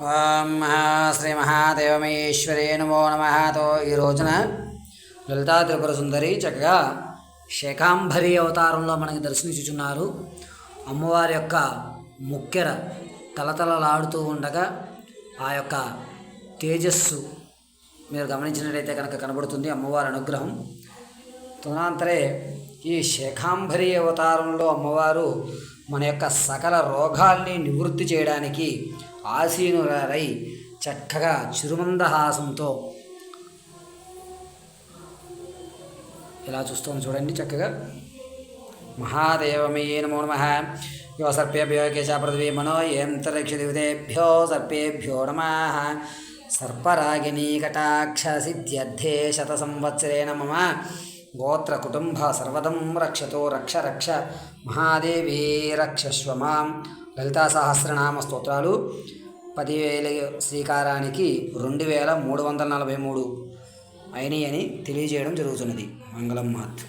ఓం శ్రీ మహాదేవమేశ్వరే నమో నమః. ఈ రోజున లలితా త్రిపుర సుందరి చక్కగా శేఖాంబరి అవతారంలో మనకి దర్శనించుచున్నారు. అమ్మవారి యొక్క ముక్కెర తలతలలాడుతూ ఉండగా ఆ యొక్క తేజస్సు మీరు గమనించినట్లయితే కనుక కనబడుతుంది అమ్మవారి అనుగ్రహం. తదనంతరే ఈ శేఖాంబరి అవతారంలో అమ్మవారు మన యొక్క సకల రోగాల్ని నివృత్తి చేయడానికి ఆసీనులై చక్కగా చిరుమందహాసంతో ఇలా చూస్తాం చూడండి. చక్కగా మహాదేవమయే నమో నమః. యో సర్పేభ్యో కేశాపృథివీ మనో యంతరిక్షదివిదేభ్యో సర్పేభ్యో నమః. సర్పరాగిణీ కటాక్ష సిద్ధ్యర్థే శత సంవత్సరేణ మమ గోత్ర కుటుంబ సర్వదం రక్షతో రక్ష రక్ష మహాదేవీ రక్షస్వ మాం. లలితా సహస్రనామ స్తోత్రాలు 10,000 శ్రీకారానికి 2,343 అయినాయి అని తెలియజేయడం జరుగుతున్నది. మంగళం మహత్.